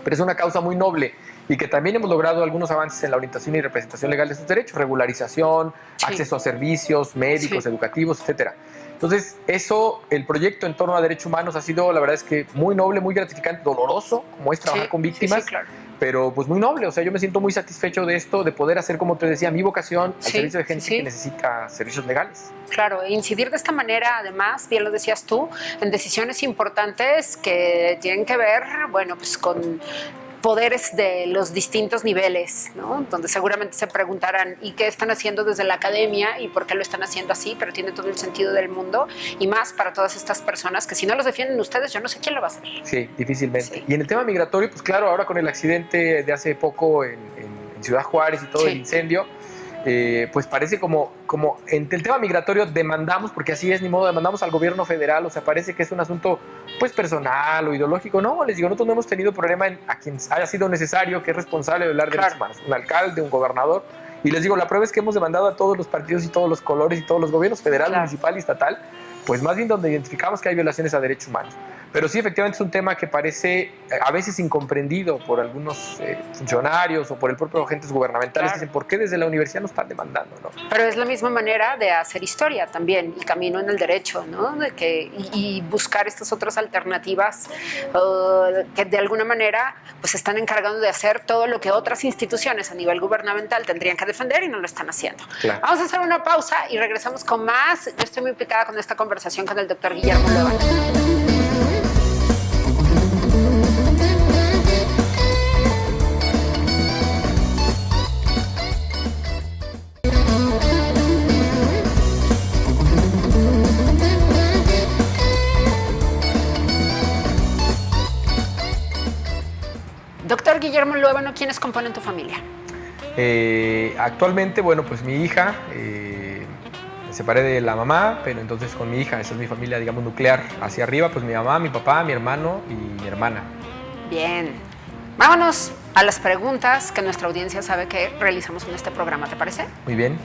Speaker 2: pero es una causa muy noble y que también hemos logrado algunos avances en la orientación y representación legal de sus derechos, regularización, acceso a servicios médicos, educativos, etcétera. Entonces, eso, el proyecto en torno a derechos humanos ha sido, la verdad es que muy noble, muy gratificante, doloroso, como es trabajar con víctimas, claro, pero pues muy noble. O sea, yo me siento muy satisfecho de esto, de poder hacer, como te decía, mi vocación al servicio de gente que necesita servicios legales.
Speaker 1: Claro, e incidir de esta manera, además, bien lo decías tú, en decisiones importantes que tienen que ver, bueno, pues con poderes de los distintos niveles, ¿no? Donde seguramente se preguntarán ¿y qué están haciendo desde la academia y por qué lo están haciendo así? Pero tiene todo el sentido del mundo y más para todas estas personas que si no los defienden ustedes, yo no sé quién lo va a hacer.
Speaker 2: Sí, difícilmente.
Speaker 1: Sí.
Speaker 2: Y en el tema migratorio, pues claro, ahora con el accidente de hace poco en Ciudad Juárez y todo
Speaker 1: Sí.
Speaker 2: el incendio, pues parece como en el tema migratorio demandamos, porque así es, ni modo, demandamos al gobierno federal, o sea, parece que es un asunto pues personal o ideológico. No, les digo, nosotros no hemos tenido problema a quien haya sido necesario, que es responsable de violar derechos humanos, un alcalde, un gobernador, y les digo, la prueba es que hemos demandado a todos los partidos y todos los colores y todos los gobiernos, federal, municipal y estatal, pues más bien donde identificamos que hay violaciones a derechos humanos. Pero sí, efectivamente es un tema que parece a veces incomprendido por algunos funcionarios o por el propio agentes gubernamentales que dicen, ¿por qué desde la universidad nos están demandando? ¿No?
Speaker 1: Pero es la misma manera de hacer historia también y camino en el derecho, ¿no? Y buscar estas otras alternativas que de alguna manera pues están encargando de hacer todo lo que otras instituciones a nivel gubernamental tendrían que defender y no lo están haciendo.
Speaker 2: Claro.
Speaker 1: Vamos a hacer una pausa y regresamos con más. Yo estoy muy picada con esta conversación con el doctor Guillermo Luevano. Doctor Guillermo Luevano, ¿quiénes componen tu familia?
Speaker 2: Actualmente, bueno, pues mi hija, me separé de la mamá, pero entonces con mi hija, esa es mi familia, digamos, nuclear. Hacia arriba, pues mi mamá, mi papá, mi hermano y mi hermana.
Speaker 1: Bien. Vámonos a las preguntas que nuestra audiencia sabe que realizamos en este programa, ¿te parece?
Speaker 2: Muy bien.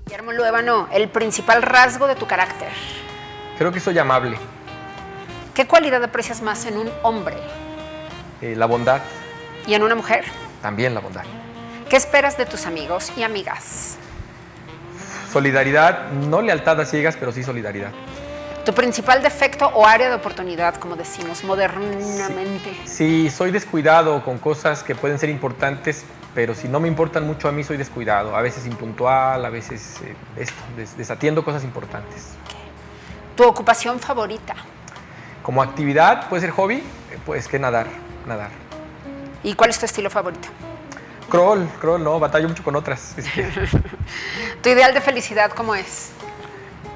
Speaker 1: Guillermo Luevano, el principal rasgo de tu carácter.
Speaker 2: Creo que soy amable.
Speaker 1: ¿Qué cualidad aprecias más en un hombre?
Speaker 2: La bondad.
Speaker 1: ¿Y en una mujer?
Speaker 2: También la bondad.
Speaker 1: ¿Qué esperas de tus amigos y amigas?
Speaker 2: Solidaridad, no lealtad a ciegas, pero sí solidaridad.
Speaker 1: ¿Tu principal defecto o área de oportunidad, como decimos modernamente?
Speaker 2: Sí, soy descuidado con cosas que pueden ser importantes, pero si no me importan mucho a mí, soy descuidado. A veces impuntual, a veces desatiendo cosas importantes.
Speaker 1: ¿Tu ocupación favorita?
Speaker 2: Como actividad, puede ser hobby, pues que nadar.
Speaker 1: ¿Y cuál es tu estilo favorito?
Speaker 2: Crawl, no, batallo mucho con otras.
Speaker 1: ¿Tu ideal de felicidad cómo es?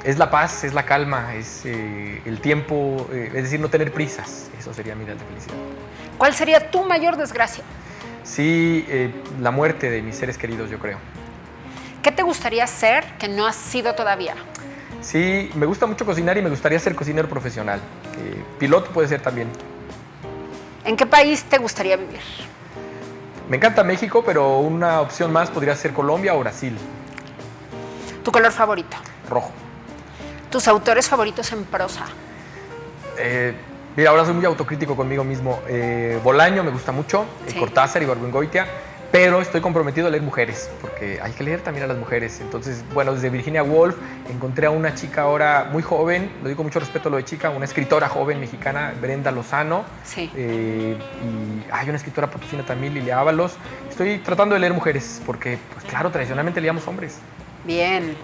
Speaker 2: Es la paz, es la calma, es el tiempo, es decir, no tener prisas. Eso sería mi ideal de felicidad.
Speaker 1: ¿Cuál sería tu mayor desgracia?
Speaker 2: Sí, la muerte de mis seres queridos, yo creo.
Speaker 1: ¿Qué te gustaría ser que no has sido todavía?
Speaker 2: Sí, me gusta mucho cocinar y me gustaría ser cocinero profesional. Piloto puede ser también.
Speaker 1: ¿En qué país te gustaría vivir?
Speaker 2: Me encanta México, pero una opción más podría ser Colombia o Brasil.
Speaker 1: ¿Tu color favorito?
Speaker 2: Rojo.
Speaker 1: ¿Tus autores favoritos en prosa?
Speaker 2: Mira, ahora soy muy autocrítico conmigo mismo. Bolaño me gusta mucho,
Speaker 1: Sí.
Speaker 2: Cortázar y Ibargüengoitia, pero estoy comprometido a leer mujeres, porque hay que leer también a las mujeres. Entonces, bueno, desde Virginia Woolf encontré a una chica ahora muy joven, lo digo con mucho respeto a lo de chica, una escritora joven mexicana, Brenda Lozano.
Speaker 1: Sí.
Speaker 2: Y hay una escritora potosina también, Lilia Ábalos. Estoy tratando de leer mujeres, porque, pues claro, tradicionalmente leíamos hombres.
Speaker 1: Bien.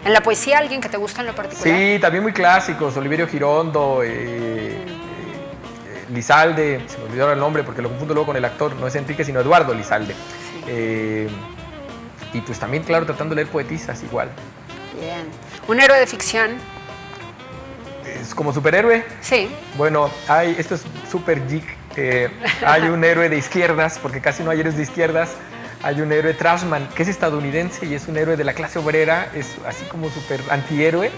Speaker 1: ¿En la poesía alguien que te gusta en lo particular?
Speaker 2: Sí, también muy clásicos, Oliverio Girondo, Lizalde, se me olvidó el nombre porque lo confundo luego con el actor, no es Enrique sino Eduardo Lizalde.
Speaker 1: Sí.
Speaker 2: Y pues también, claro, tratando de leer poetisas igual.
Speaker 1: Bien. ¿Un héroe de ficción?
Speaker 2: Es como superhéroe.
Speaker 1: Sí.
Speaker 2: Bueno, esto es super geek. Hay un héroe de izquierdas, porque casi no hay héroes de izquierdas. Hay un héroe Trashman, que es estadounidense y es un héroe de la clase obrera, es así como súper antihéroe,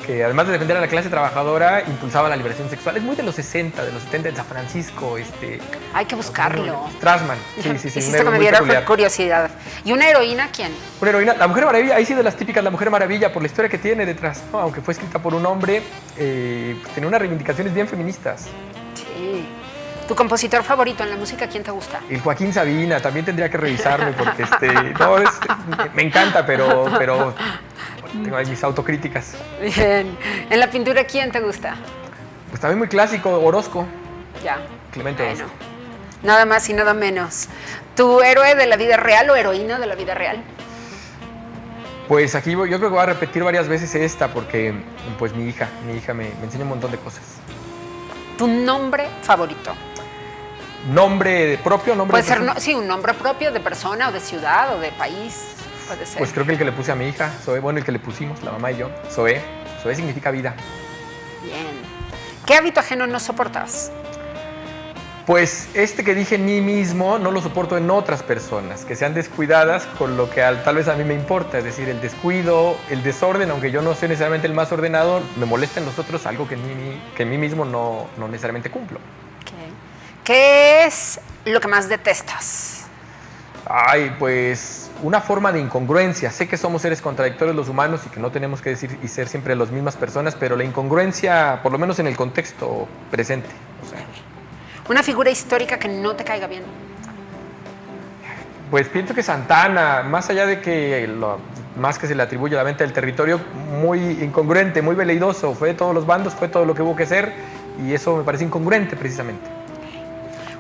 Speaker 2: que además de defender a la clase trabajadora, impulsaba la liberación sexual. Es muy de los 60, de los 70, en San Francisco.
Speaker 1: Hay que buscarlo.
Speaker 2: Trashman, sí.
Speaker 1: Hiciste que me diera curiosidad. ¿Y una heroína quién?
Speaker 2: Una heroína, la Mujer Maravilla, ahí sí de las típicas, la Mujer Maravilla, por la historia que tiene detrás, ¿no? Aunque fue escrita por un hombre, pues tenía unas reivindicaciones bien feministas.
Speaker 1: Sí. ¿Tu compositor favorito en la música, quién te gusta?
Speaker 2: El Joaquín Sabina, también tendría que revisarme porque me encanta, pero tengo ahí mis autocríticas.
Speaker 1: Bien. ¿En la pintura quién te gusta?
Speaker 2: Pues también muy clásico, Orozco.
Speaker 1: Ya.
Speaker 2: Clemente Orozco.
Speaker 1: Nada más y nada menos. ¿Tu héroe de la vida real o heroína de la vida real?
Speaker 2: Pues aquí yo creo que voy a repetir varias veces esta porque pues mi hija me enseña un montón de cosas.
Speaker 1: ¿Tu nombre favorito?
Speaker 2: ¿Nombre propio?
Speaker 1: Puede ser, sí, un nombre propio de persona o de ciudad o de país, puede ser.
Speaker 2: Pues creo que el que le puse a mi hija, Zoe, bueno, el que le pusimos, la mamá y yo, Zoe. Zoe significa vida.
Speaker 1: Bien. ¿Qué hábito ajeno no soportas?
Speaker 2: Pues este que dije en mí mismo no lo soporto en otras personas, que sean descuidadas con lo que tal vez a mí me importa, es decir, el descuido, el desorden, aunque yo no soy necesariamente el más ordenado, me molesta en los otros algo que en mí mismo no necesariamente cumplo.
Speaker 1: Okay. ¿Qué es lo que más detestas?
Speaker 2: Ay, pues una forma de incongruencia. Sé que somos seres contradictorios los humanos y que no tenemos que decir y ser siempre las mismas personas, pero la incongruencia, por lo menos en el contexto presente. O sea,
Speaker 1: ¿una figura histórica que no te caiga bien?
Speaker 2: pues pienso que Santana, más allá de que más que se le atribuye a la venta del territorio, muy incongruente, muy veleidoso, fue de todos los bandos, fue todo lo que hubo que hacer y eso me parece incongruente precisamente.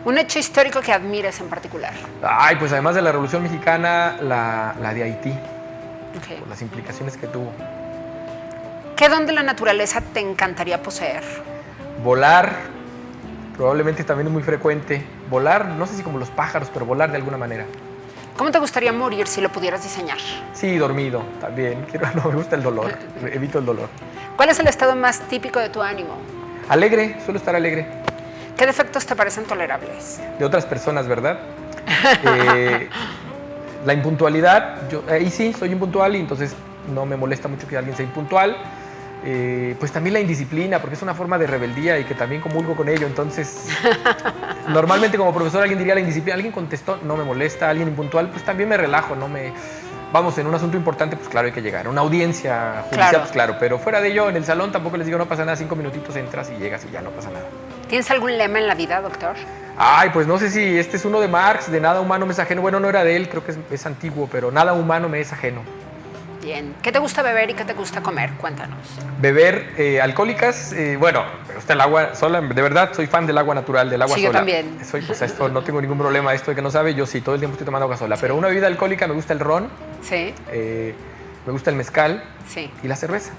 Speaker 1: ¿Un hecho histórico que admires en particular?
Speaker 2: Ay, pues además de la Revolución Mexicana, la de Haití,
Speaker 1: Okay.
Speaker 2: por las implicaciones que tuvo.
Speaker 1: ¿Qué don de la naturaleza te encantaría poseer?
Speaker 2: Volar, probablemente también es muy frecuente. Volar, no sé si como los pájaros, pero volar de alguna manera.
Speaker 1: ¿Cómo te gustaría morir si lo pudieras diseñar?
Speaker 2: Sí, dormido también. No me gusta el dolor, evito el dolor.
Speaker 1: ¿Cuál es el estado más típico de tu ánimo?
Speaker 2: Alegre, suelo estar alegre.
Speaker 1: ¿Qué defectos te parecen tolerables?
Speaker 2: De otras personas, ¿verdad? La impuntualidad, ahí sí, soy impuntual y entonces no me molesta mucho que alguien sea impuntual. Pues también la indisciplina, porque es una forma de rebeldía y que también comulgo con ello. Entonces, normalmente como profesor alguien diría la indisciplina, alguien contestó, no me molesta, alguien impuntual, pues también me relajo, Vamos, en un asunto importante, pues claro, hay que llegar. Una audiencia judicial,
Speaker 1: Claro.
Speaker 2: pues claro, pero fuera de ello, en el salón tampoco les digo, no pasa nada, 5 minutitos entras y llegas y ya no pasa nada.
Speaker 1: ¿Tienes algún lema en la vida, doctor?
Speaker 2: Ay, pues no sé si este es uno de Marx, de nada humano me es ajeno. Bueno, no era de él, creo que es antiguo, pero nada humano me es ajeno.
Speaker 1: Bien. ¿Qué te gusta beber y qué te gusta comer? Cuéntanos.
Speaker 2: Beber alcohólicas, bueno, me gusta el agua sola, de verdad soy fan del agua natural, del agua
Speaker 1: Sí,
Speaker 2: sola.
Speaker 1: yo también.
Speaker 2: Esto no tengo ningún problema, esto de que no sabe, yo sí, todo el tiempo estoy tomando agua sola. Pero una bebida alcohólica me gusta el ron,
Speaker 1: Sí,
Speaker 2: me gusta el mezcal
Speaker 1: sí.
Speaker 2: y la cerveza.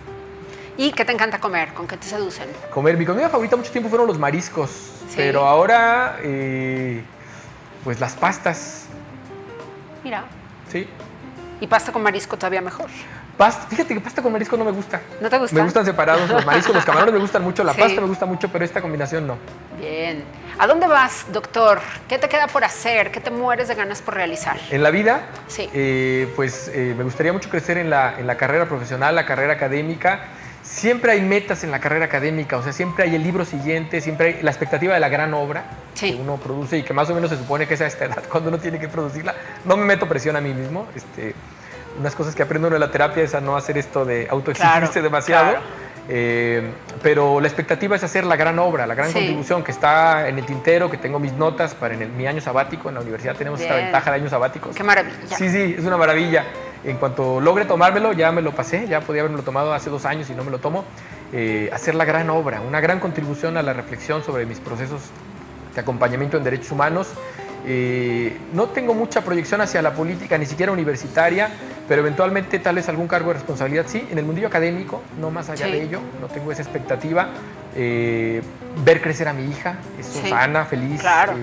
Speaker 1: ¿Y qué te encanta comer? ¿Con qué te seducen?
Speaker 2: Mi comida favorita mucho tiempo fueron los mariscos,
Speaker 1: Sí.
Speaker 2: pero ahora, pues las pastas,
Speaker 1: Mira.
Speaker 2: ¿sí?
Speaker 1: ¿Y pasta con marisco todavía mejor?
Speaker 2: Fíjate que pasta con marisco no me gusta.
Speaker 1: ¿No te gusta?
Speaker 2: Me gustan separados los mariscos, los camarones me gustan mucho, la
Speaker 1: Sí.
Speaker 2: pasta me gusta mucho, pero esta combinación no.
Speaker 1: Bien. ¿A dónde vas, doctor? ¿Qué te queda por hacer? ¿Qué te mueres de ganas por realizar?
Speaker 2: En la vida,
Speaker 1: Sí.
Speaker 2: me gustaría mucho crecer en la carrera profesional, la carrera académica. Siempre hay metas en la carrera académica, o sea, siempre hay el libro siguiente, siempre hay la expectativa de la gran obra
Speaker 1: Sí.
Speaker 2: que uno produce y que más o menos se supone que es a esta edad cuando uno tiene que producirla. No me meto presión a mí mismo. Unas cosas que aprendo uno en la terapia es a no hacer esto de autoexigirse
Speaker 1: Claro,
Speaker 2: demasiado.
Speaker 1: claro.
Speaker 2: Pero la expectativa es hacer la gran obra, la gran
Speaker 1: Sí.
Speaker 2: contribución que está en el tintero, que tengo mis notas para mi año sabático. En la universidad tenemos esta
Speaker 1: Bien.
Speaker 2: ventaja de años sabáticos.
Speaker 1: Qué maravilla.
Speaker 2: Sí, sí, es una maravilla. En cuanto logre tomármelo, ya me lo pasé, ya podía haberme tomado hace 2 años y no me lo tomo. Hacer la gran obra, una gran contribución a la reflexión sobre mis procesos de acompañamiento en derechos humanos. No tengo mucha proyección hacia la política, ni siquiera universitaria, pero eventualmente tal vez algún cargo de responsabilidad, sí, en el mundillo académico, no más allá
Speaker 1: Sí.
Speaker 2: de ello, no tengo esa expectativa. Ver crecer a mi hija, es
Speaker 1: Sí.
Speaker 2: sana, feliz
Speaker 1: Claro.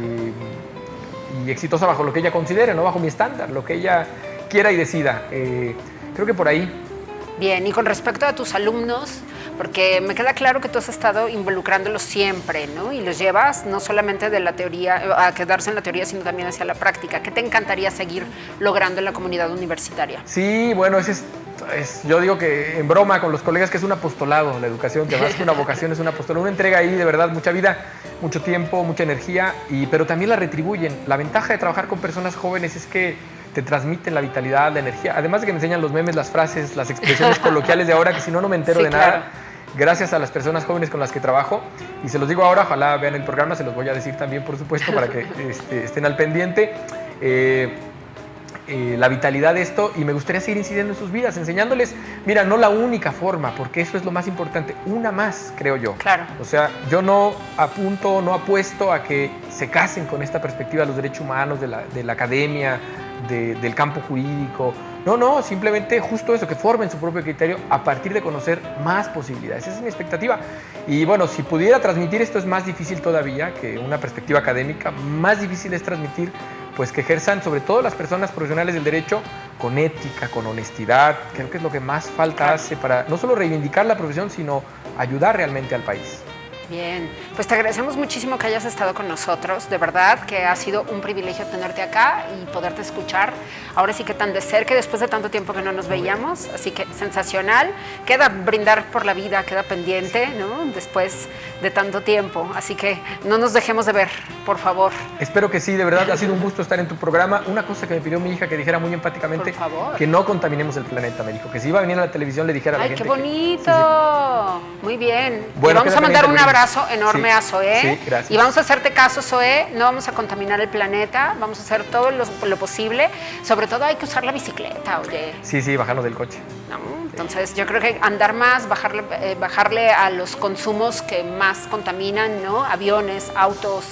Speaker 2: y exitosa bajo lo que ella considere, no bajo mi estándar, lo que ella quiera y decida. Creo que por ahí.
Speaker 1: Bien, y con respecto a tus alumnos, porque me queda claro que tú has estado involucrándolos siempre, ¿no? Y los llevas no solamente de la teoría, a quedarse en la teoría, sino también hacia la práctica. ¿Qué te encantaría seguir logrando en la comunidad universitaria?
Speaker 2: Sí, bueno, yo digo que en broma con los colegas que es un apostolado la educación, que más que una vocación es un apostolado. Uno entrega ahí de verdad mucha vida, mucho tiempo, mucha energía, pero también la retribuyen. La ventaja de trabajar con personas jóvenes es que te transmiten la vitalidad, la energía. Además de que me enseñan los memes, las frases, las expresiones coloquiales de ahora, que si no, no me entero
Speaker 1: Sí,
Speaker 2: de
Speaker 1: claro.
Speaker 2: nada. Gracias a las personas jóvenes con las que trabajo. Y se los digo ahora, ojalá vean el programa, se los voy a decir también, por supuesto, para que estén al pendiente. La vitalidad de esto, y me gustaría seguir incidiendo en sus vidas, enseñándoles, mira, no la única forma, porque eso es lo más importante, una más, creo yo.
Speaker 1: Claro.
Speaker 2: O sea, yo no apunto, no apuesto a que se casen con esta perspectiva de los derechos humanos, de la academia, del campo jurídico. No, simplemente justo eso, que formen su propio criterio a partir de conocer más posibilidades. Esa es mi expectativa. Y bueno, si pudiera transmitir esto es más difícil todavía que una perspectiva académica, más difícil es transmitir pues que ejerzan sobre todo las personas profesionales del derecho con ética, con honestidad. Creo que es lo que más falta hace para no solo reivindicar la profesión, sino ayudar realmente al país.
Speaker 1: Bien, pues te agradecemos muchísimo que hayas estado con nosotros, de verdad que ha sido un privilegio tenerte acá y poderte escuchar, ahora sí que tan de cerca después de tanto tiempo que no nos veíamos, así que sensacional, queda brindar por la vida, queda pendiente, ¿no? Después de tanto tiempo, así que no nos dejemos de ver, por favor.
Speaker 2: Espero que sí, de verdad ha sido un gusto estar en tu programa. Una cosa que me pidió mi hija que dijera muy empáticamente,
Speaker 1: por favor,
Speaker 2: que no contaminemos el planeta, me dijo, que si iba a venir a la televisión le dijera a la gente.
Speaker 1: ¡Ay, qué bonito!
Speaker 2: Sí.
Speaker 1: Muy bien.
Speaker 2: Bueno,
Speaker 1: y vamos a mandar un abrazo enorme a Zoé.
Speaker 2: Sí, gracias.
Speaker 1: Y vamos a hacerte caso, Zoé. No vamos a contaminar el planeta. Vamos a hacer todo lo posible. Sobre todo hay que usar la bicicleta, oye.
Speaker 2: Sí, bajarnos del coche.
Speaker 1: ¿No? Entonces yo creo que andar más, bajarle a los consumos que más contaminan, ¿no? Aviones, autos,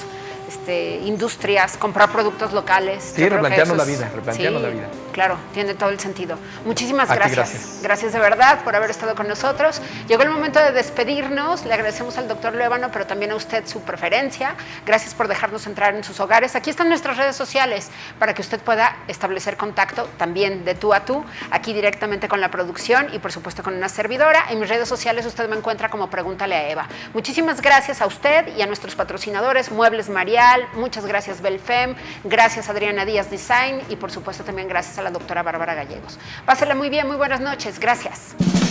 Speaker 1: industrias, comprar productos locales.
Speaker 2: Sí, replantearnos la vida, replantearnos la vida.
Speaker 1: Claro, tiene todo el sentido. Muchísimas
Speaker 2: A ti,
Speaker 1: gracias.
Speaker 2: gracias.
Speaker 1: Gracias de verdad por haber estado con nosotros. Llegó el momento de despedirnos. Le agradecemos al doctor Luévano, pero también a usted su preferencia. Gracias por dejarnos entrar en sus hogares. Aquí están nuestras redes sociales para que usted pueda establecer contacto también de tú a tú, aquí directamente con la producción y por supuesto con una servidora. En mis redes sociales usted me encuentra como Pregúntale a Eva. Muchísimas gracias a usted y a nuestros patrocinadores, Muebles Marial. Muchas gracias, Belfem. Gracias, Adriana Díaz Design. Y por supuesto también gracias a la doctora Bárbara Gallegos. Pásenla muy bien, muy buenas noches. Gracias.